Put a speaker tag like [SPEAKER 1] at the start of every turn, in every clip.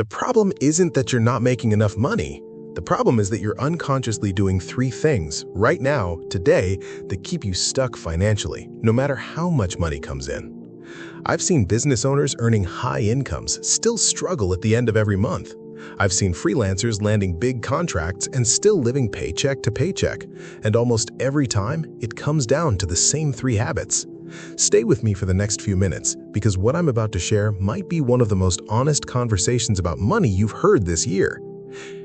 [SPEAKER 1] The problem isn't that you're not making enough money. The problem is that you're unconsciously doing three things right now, today, that keep you stuck financially, no matter how much money comes in. I've seen business owners earning high incomes still struggle at the end of every month. I've seen freelancers landing big contracts and still living paycheck to paycheck. And almost every time, it comes down to the same three habits. Stay with me for the next few minutes, because what I'm about to share might be one of the most honest conversations about money you've heard this year.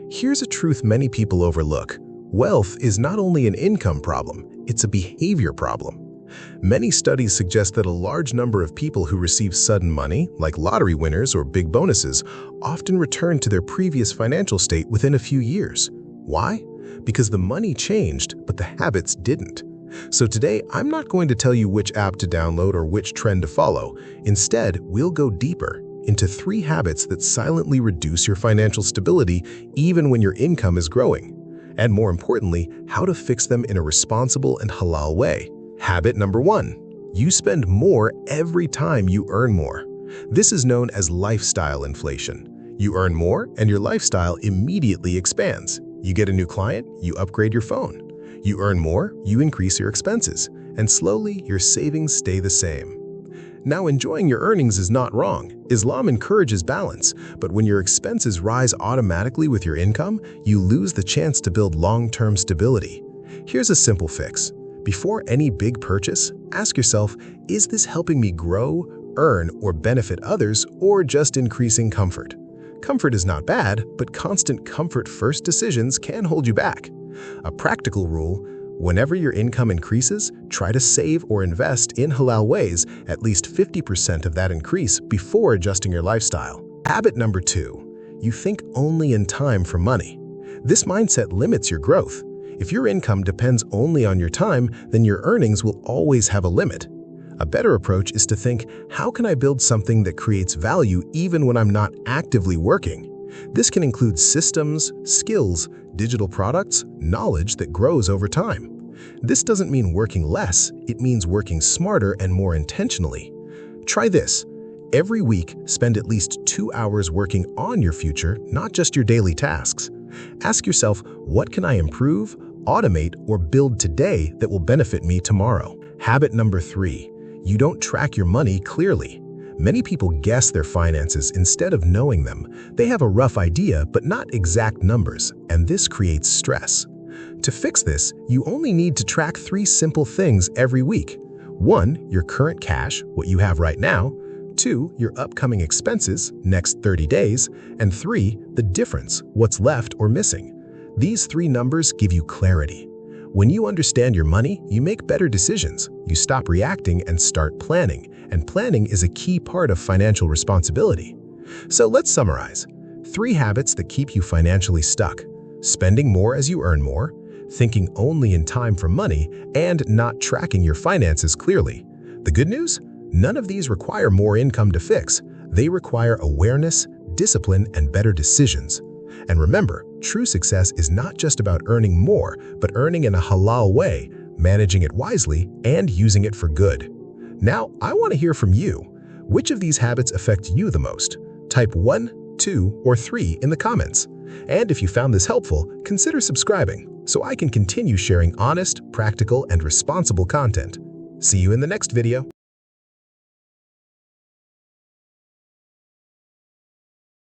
[SPEAKER 1] Here's a truth many people overlook. Wealth is not only an income problem, it's a behavior problem. Many studies suggest that a large number of people who receive sudden money, like lottery winners or big bonuses, often return to their previous financial state within a few years. Why? Because the money changed, but the habits didn't. So today, I'm not going to tell you which app to download or which trend to follow. Instead, we'll go deeper into three habits that silently reduce your financial stability even when your income is growing. And more importantly, how to fix them in a responsible and halal way. Habit number 1. You spend more every time you earn more. This is known as lifestyle inflation. You earn more and your lifestyle immediately expands. You get a new client, you upgrade your phone. You earn more, you increase your expenses, and slowly your savings stay the same. Now, enjoying your earnings is not wrong. Islam encourages balance, but when your expenses rise automatically with your income, you lose the chance to build long-term stability. Here's a simple fix. Before any big purchase, ask yourself, is this helping me grow, earn, or benefit others, or just increasing comfort? Comfort is not bad, but constant comfort-first decisions can hold you back. A practical rule: whenever your income increases, try to save or invest in halal ways at least 50% of that increase before adjusting your lifestyle. Habit number 2. You think only in time for money. This mindset limits your growth. If your income depends only on your time, then your earnings will always have a limit. A better approach is to think, how can I build something that creates value even when I'm not actively working? This can include systems, skills, digital products, knowledge that grows over time. This doesn't mean working less, it means working smarter and more intentionally. Try this. Every week, spend at least 2 hours working on your future, not just your daily tasks. Ask yourself, what can I improve, automate, or build today that will benefit me tomorrow? Habit number 3. You don't track your money clearly. Many people guess their finances instead of knowing them. They have a rough idea, but not exact numbers, and this creates stress. To fix this, you only need to track 3 simple things every week. 1. Your current cash, what you have right now. 2. Your upcoming expenses, next 30 days. And 3. The difference, what's left or missing. These 3 numbers give you clarity. When you understand your money, you make better decisions. You stop reacting and start planning. And planning is a key part of financial responsibility. So let's summarize. 3 habits that keep you financially stuck: spending more as you earn more, thinking only in time for money, and not tracking your finances clearly. The good news? None of these require more income to fix. They require awareness, discipline, and better decisions. And remember, true success is not just about earning more, but earning in a halal way, managing it wisely, and using it for good. Now, I want to hear from you. Which of these habits affect you the most? Type 1, 2, or 3 in the comments. And if you found this helpful, consider subscribing so I can continue sharing honest, practical, and responsible content. See you in the next video.